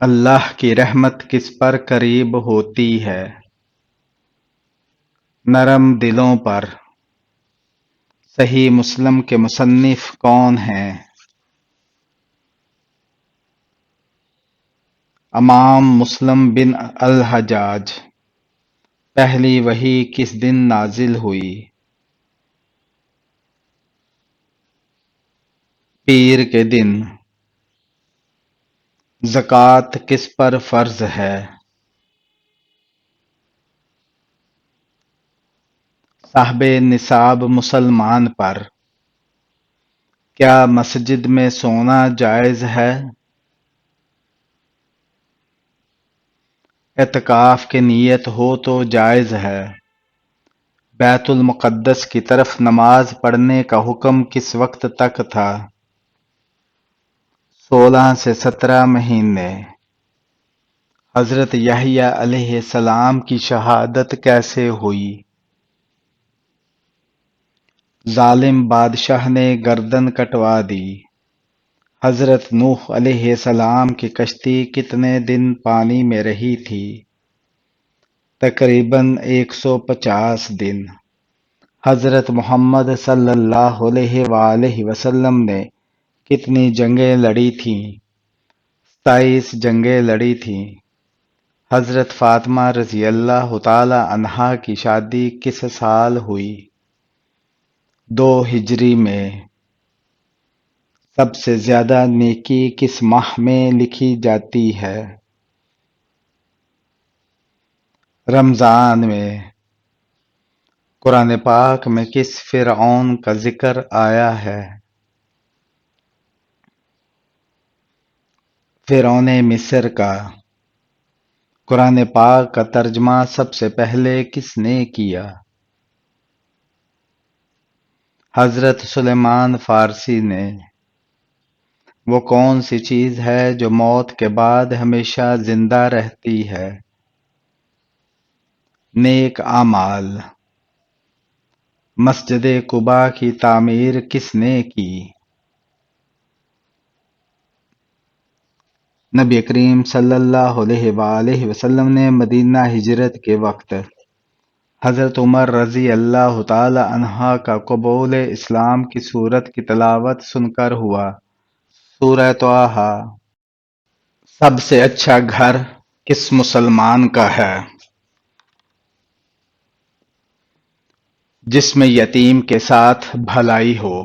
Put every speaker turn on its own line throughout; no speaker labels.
اللہ کی رحمت کس پر قریب ہوتی ہے؟ نرم دلوں پر۔ صحیح مسلم کے مصنف کون ہیں؟ امام مسلم بن الحجاج۔ پہلی وحی کس دن نازل ہوئی؟ پیر کے دن۔ زکوٰۃ کس پر فرض ہے؟ صاحب نصاب مسلمان پر۔ کیا مسجد میں سونا جائز ہے؟ اعتکاف کی نیت ہو تو جائز ہے۔ بیت المقدس کی طرف نماز پڑھنے کا حکم کس وقت تک تھا؟ 16 سے 17 مہینے۔ حضرت یحییٰ علیہ السلام کی شہادت کیسے ہوئی؟ ظالم بادشاہ نے گردن کٹوا دی۔ حضرت نوح علیہ السلام کی کشتی کتنے دن پانی میں رہی تھی؟ تقریباً 150 دن۔ حضرت محمد صلی اللہ علیہ وآلہ وسلم نے کتنی جنگیں لڑی تھیں؟ 27 جنگیں لڑی تھیں۔ حضرت فاطمہ رضی اللہ تعالی عنہا کی شادی کس سال ہوئی؟ 2 ہجری میں۔ سب سے زیادہ نیکی کس ماہ میں لکھی جاتی ہے؟ رمضان میں۔ قرآن پاک میں کس فرعون کا ذکر آیا ہے؟ فرعون مصر کا۔ قرآن پاک کا ترجمہ سب سے پہلے کس نے کیا؟ حضرت سلیمان فارسی نے۔ وہ کون سی چیز ہے جو موت کے بعد ہمیشہ زندہ رہتی ہے؟ نیک اعمال۔ مسجد قباء کی تعمیر کس نے کی؟ نبی کریم صلی اللہ علیہ وآلہ وسلم نے مدینہ ہجرت کے وقت حضرت عمر رضی اللہ تعالی عنہ کا قبول اسلام کی سورت کی تلاوت سن کر ہوا۔ سورہ طٰہٰ۔ سب سے اچھا گھر کس مسلمان کا ہے؟ جس میں یتیم کے ساتھ بھلائی ہو۔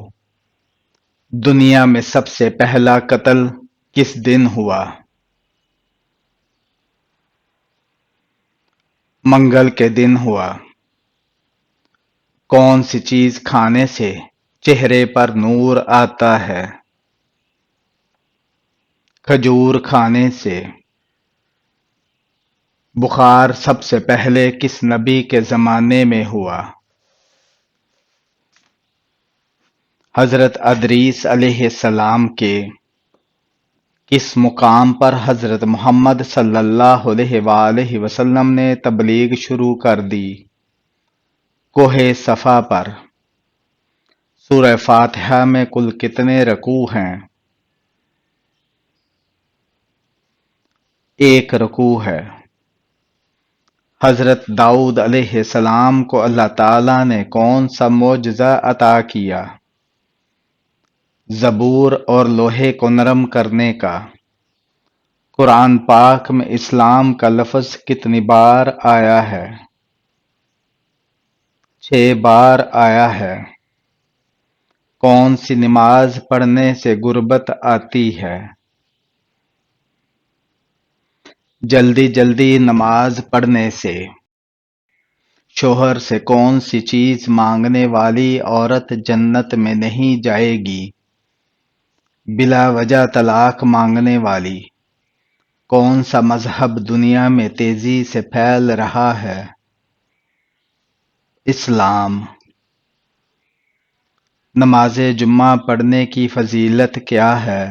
دنیا میں سب سے پہلا قتل کس دن ہوا؟ منگل کے دن ہوا۔ کون سی چیز کھانے سے چہرے پر نور آتا ہے؟ کھجور کھانے سے۔ بخار سب سے پہلے کس نبی کے زمانے میں ہوا؟ حضرت ادریس علیہ السلام کے۔ کس مقام پر حضرت محمد صلی اللہ علیہ وآلہ وسلم نے تبلیغ شروع کر دی؟ کوہ صفا پر۔ سورہ فاتحہ میں کل کتنے رکوع ہیں؟ 1 رکوع ہے۔ حضرت داؤد علیہ السلام کو اللہ تعالیٰ نے کون سا معجزہ عطا کیا؟ زبور اور لوہے کو نرم کرنے کا۔ قرآن پاک میں اسلام کا لفظ کتنی بار آیا ہے؟ 6 بار آیا ہے۔ کون سی نماز پڑھنے سے غربت آتی ہے؟ جلدی جلدی نماز پڑھنے سے۔ شوہر سے کون سی چیز مانگنے والی عورت جنت میں نہیں جائے گی؟ بلا وجہ طلاق مانگنے والی۔ کون سا مذہب دنیا میں تیزی سے پھیل رہا ہے؟ اسلام۔ نماز جمعہ پڑھنے کی فضیلت کیا ہے؟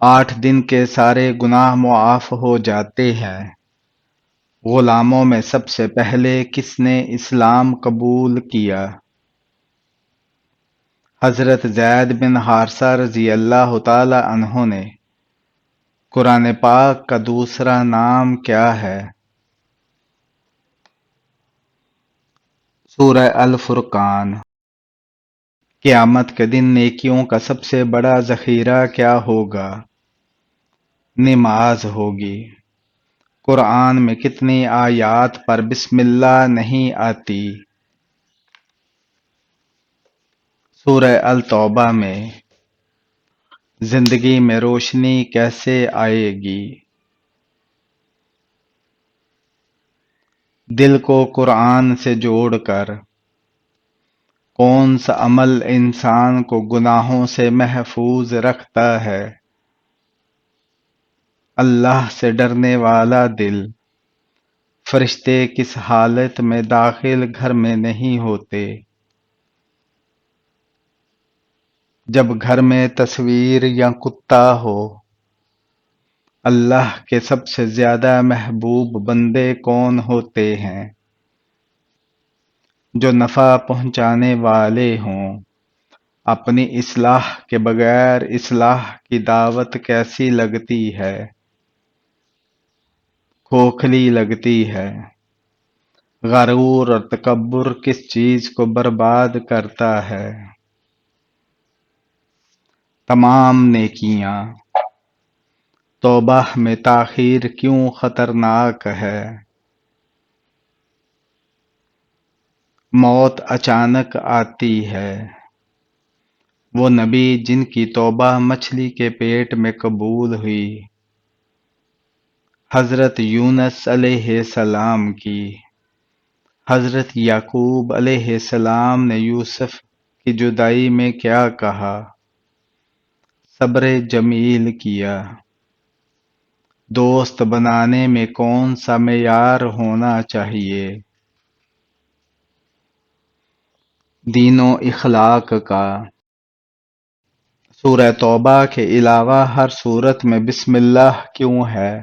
8 دن کے سارے گناہ معاف ہو جاتے ہیں۔ غلاموں میں سب سے پہلے کس نے اسلام قبول کیا؟ حضرت زید بن حارثہ رضی اللہ تعالی عنہ نے قرآن پاک کا دوسرا نام کیا ہے؟ سورہ الفرقان۔ قیامت کے دن نیکیوں کا سب سے بڑا ذخیرہ کیا ہوگا؟ نماز ہوگی۔ قرآن میں کتنی آیات پر بسم اللہ نہیں آتی؟ سورہ التوبہ میں۔ زندگی میں روشنی کیسے آئے گی؟ دل کو قرآن سے جوڑ کر۔ کون سا عمل انسان کو گناہوں سے محفوظ رکھتا ہے؟ اللہ سے ڈرنے والا دل۔ فرشتے کس حالت میں داخل گھر میں نہیں ہوتے؟ جب گھر میں تصویر یا کتا ہو۔ اللہ کے سب سے زیادہ محبوب بندے کون ہوتے ہیں؟ جو نفع پہنچانے والے ہوں۔ اپنی اصلاح کے بغیر اصلاح کی دعوت کیسی لگتی ہے؟ کھوکھلی لگتی ہے۔ غرور اور تکبر کس چیز کو برباد کرتا ہے؟ تمام نیکیاں۔ توبہ میں تاخیر کیوں خطرناک ہے؟ موت اچانک آتی ہے۔ وہ نبی جن کی توبہ مچھلی کے پیٹ میں قبول ہوئی۔ حضرت یونس علیہ السلام کی۔ حضرت یعقوب علیہ السلام نے یوسف کی جدائی میں کیا کہا؟ صبر جمیل کیا۔ دوست بنانے میں کون سا معیار ہونا چاہیے؟ دین و اخلاق کا۔ سورہ توبہ کے علاوہ ہر سورت میں بسم اللہ کیوں ہے؟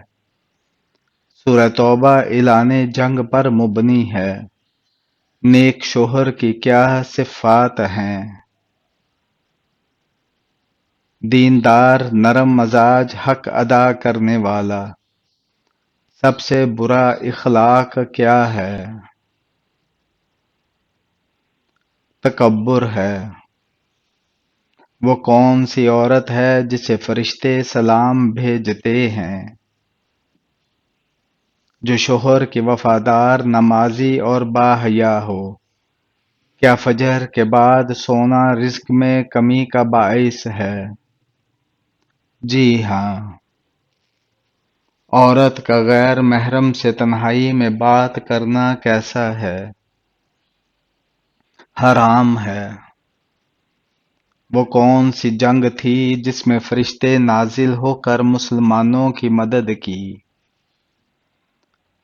سورہ توبہ اعلان جنگ پر مبنی ہے۔ نیک شوہر کی کیا صفات ہیں؟ دیندار، نرم مزاج، حق ادا کرنے والا۔ سب سے برا اخلاق کیا ہے؟ تکبر ہے۔ وہ کون سی عورت ہے جسے فرشتے سلام بھیجتے ہیں؟ جو شوہر کی وفادار، نمازی اور باحیا ہو۔ کیا فجر کے بعد سونا رزق میں کمی کا باعث ہے؟ جی ہاں۔ عورت کا غیر محرم سے تنہائی میں بات کرنا کیسا ہے؟ حرام ہے۔ وہ کون سی جنگ تھی جس میں فرشتے نازل ہو کر مسلمانوں کی مدد کی؟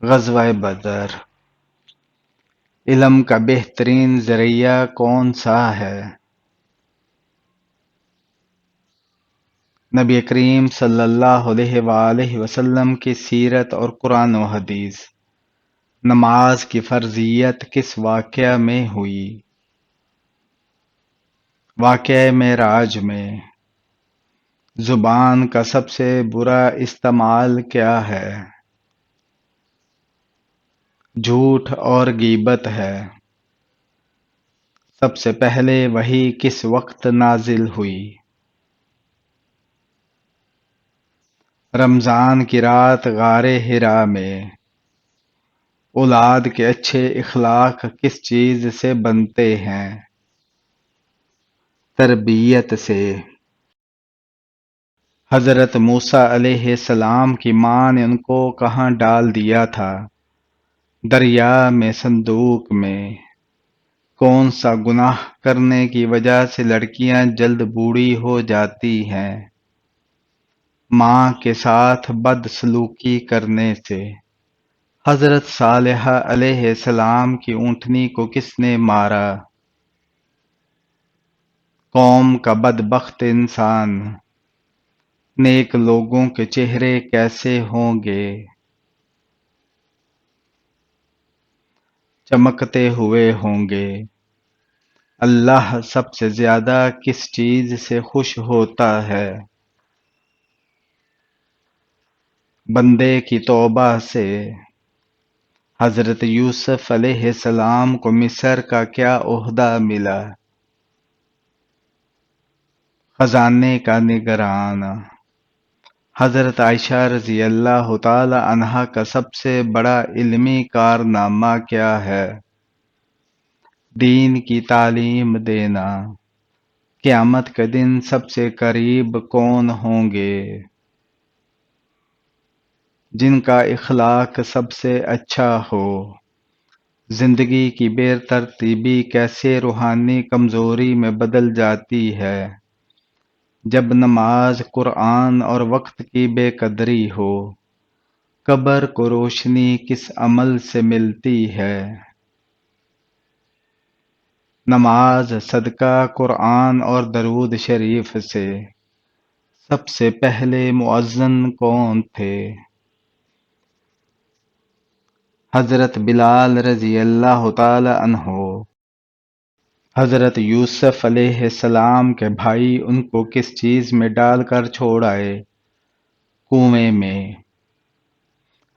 غزوہ بدر۔ علم کا بہترین ذریعہ کون سا ہے؟ نبی کریم صلی اللہ علیہ وآلہ وسلم کی سیرت اور قرآن و حدیث۔ نماز کی فرضیت کس واقعہ میں ہوئی؟ واقعہ معراج میں۔ زبان کا سب سے برا استعمال کیا ہے؟ جھوٹ اور غیبت ہے۔ سب سے پہلے وحی کس وقت نازل ہوئی؟ رمضان کی رات غار حرا میں۔ اولاد کے اچھے اخلاق کس چیز سے بنتے ہیں؟ تربیت سے۔ حضرت موسیٰ علیہ السلام کی ماں نے ان کو کہاں ڈال دیا تھا؟ دریا میں، صندوق میں۔ کون سا گناہ کرنے کی وجہ سے لڑکیاں جلد بوڑھی ہو جاتی ہیں؟ ماں کے ساتھ بد سلوکی کرنے سے۔ حضرت صالحہ علیہ السلام کی اونٹنی کو کس نے مارا؟ قوم کا بدبخت انسان۔ نیک لوگوں کے چہرے کیسے ہوں گے؟ چمکتے ہوئے ہوں گے۔ اللہ سب سے زیادہ کس چیز سے خوش ہوتا ہے؟ بندے کی توبہ سے۔ حضرت یوسف علیہ السلام کو مصر کا کیا عہدہ ملا؟ خزانے کا نگران۔ حضرت عائشہ رضی اللہ تعالی عنہا کا سب سے بڑا علمی کارنامہ کیا ہے؟ دین کی تعلیم دینا۔ قیامت کے دن سب سے قریب کون ہوں گے؟ جن کا اخلاق سب سے اچھا ہو۔ زندگی کی بے ترتیبی کیسے روحانی کمزوری میں بدل جاتی ہے؟ جب نماز، قرآن اور وقت کی بے قدری ہو۔ قبر کو روشنی کس عمل سے ملتی ہے؟ نماز، صدقہ، قرآن اور درود شریف سے۔ سب سے پہلے مؤذن کون تھے؟ حضرت بلال رضی اللہ تعالی عنہ۔ حضرت یوسف علیہ السلام کے بھائی ان کو کس چیز میں ڈال کر چھوڑ آئے؟ کنویں میں۔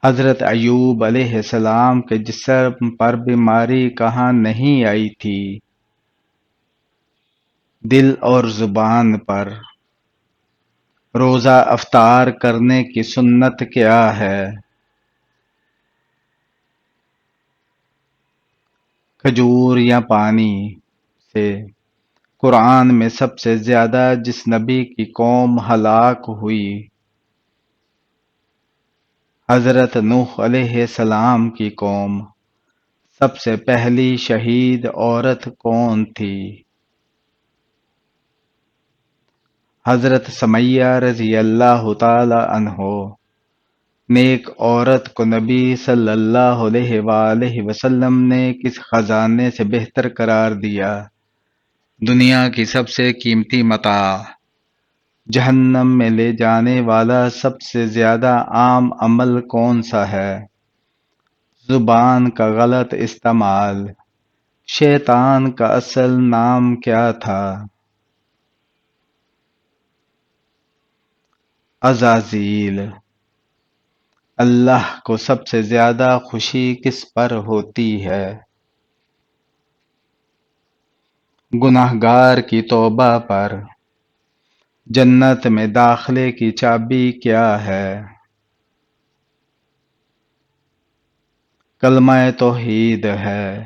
حضرت ایوب علیہ السلام کے جسم پر بیماری کہاں نہیں آئی تھی؟ دل اور زبان پر۔ روزہ افطار کرنے کی سنت کیا ہے؟ کھجور یا پانی سے۔ قرآن میں سب سے زیادہ جس نبی کی قوم ہلاک ہوئی؟ حضرت نوح علیہ السلام کی قوم۔ سب سے پہلی شہید عورت کون تھی؟ حضرت سمیہ رضی اللہ تعالی عنہ۔ نیک عورت کو نبی صلی اللہ علیہ وآلہ وسلم نے کس خزانے سے بہتر قرار دیا؟ دنیا کی سب سے قیمتی متاع۔ جہنم میں لے جانے والا سب سے زیادہ عام عمل کون سا ہے؟ زبان کا غلط استعمال۔ شیطان کا اصل نام کیا تھا؟ عزازیل۔ اللہ کو سب سے زیادہ خوشی کس پر ہوتی ہے؟ گنہگار کی توبہ پر۔ جنت میں داخلے کی چابی کیا ہے؟ کلمہ توحید ہے۔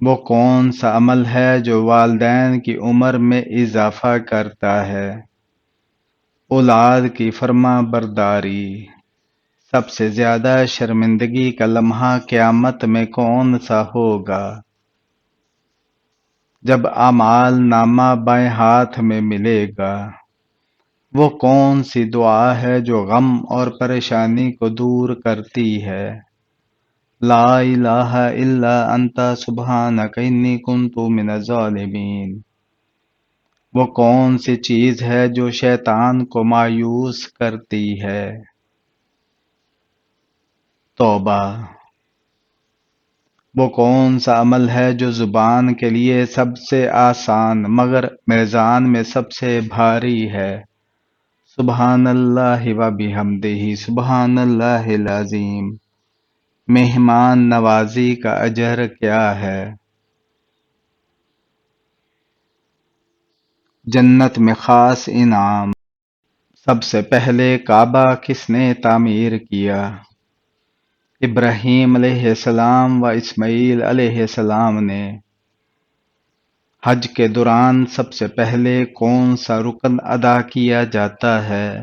وہ کون سا عمل ہے جو والدین کی عمر میں اضافہ کرتا ہے؟ اولاد کی فرما برداری۔ سب سے زیادہ شرمندگی کا لمحہ قیامت میں کون سا ہوگا؟ جب اعمال نامہ بائیں ہاتھ میں ملے گا۔ وہ کون سی دعا ہے جو غم اور پریشانی کو دور کرتی ہے؟ لا الہ الا انت سبحانک انی کنت من الظالمین۔ وہ کون سی چیز ہے جو شیطان کو مایوس کرتی ہے؟ توبہ۔ وہ کون سا عمل ہے جو زبان کے لیے سب سے آسان مگر میزان میں سب سے بھاری ہے؟ سبحان اللہ و بحمدہ سبحان اللہ العظیم۔ مہمان نوازی کا اجر کیا ہے؟ جنت میں خاص انعام۔ سب سے پہلے کعبہ کس نے تعمیر کیا؟ ابراہیم علیہ السلام و اسماعیل علیہ السلام نے۔ حج کے دوران سب سے پہلے کون سا رکن ادا کیا جاتا ہے؟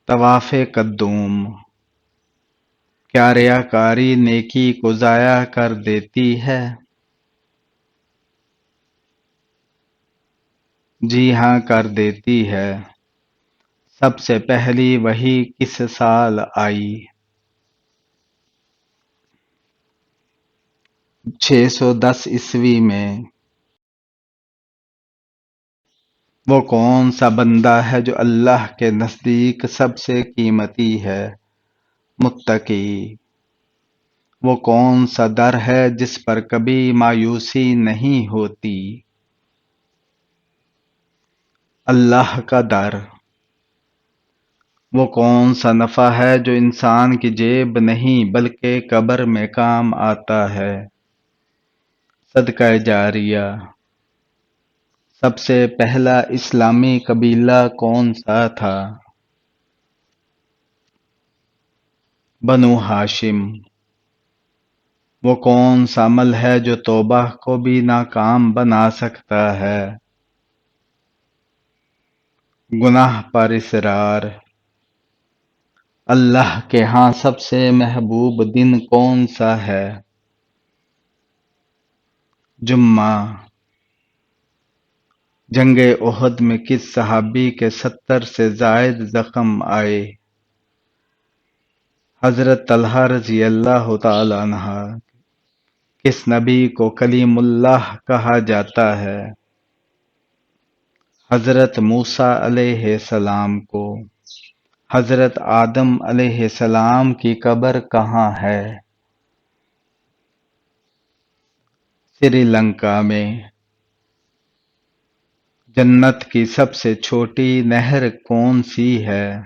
طواف قدوم۔ کیا ریاکاری نیکی کو ضائع کر دیتی ہے؟ جی ہاں، کر دیتی ہے۔ سب سے پہلی وحی کس سال آئی؟ 610 عیسوی میں۔ وہ کون سا بندہ ہے جو اللہ کے نزدیک سب سے قیمتی ہے؟ متقی۔ وہ کون سا در ہے جس پر کبھی مایوسی نہیں ہوتی؟ اللہ کا در۔ وہ کون سا نفع ہے جو انسان کی جیب نہیں بلکہ قبر میں کام آتا ہے؟ صدقہ جاریہ۔ سب سے پہلا اسلامی قبیلہ کون سا تھا؟ بنو ہاشم۔ وہ کون سا عمل ہے جو توبہ کو بھی ناکام بنا سکتا ہے؟ گناہ پر اصرار۔ اللہ کے ہاں سب سے محبوب دن کون سا ہے؟ جمعہ۔ جنگ احد میں کس صحابی کے 70 سے زائد زخم آئے؟ حضرت طلحہ رضی اللہ تعالی عنہ۔ کس نبی کو کلیم اللہ کہا جاتا ہے؟ حضرت موسیٰ علیہ السلام کو۔ حضرت آدم علیہ السلام کی قبر کہاں ہے؟ سری لنکا میں۔ جنت کی سب سے چھوٹی نہر کون سی ہے؟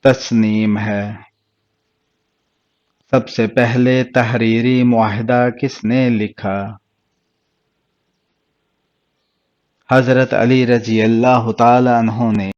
تسنیم ہے۔ سب سے پہلے تحریری معاہدہ کس نے لکھا؟ حضرت علی رضی اللہ تعالی عنہ نے۔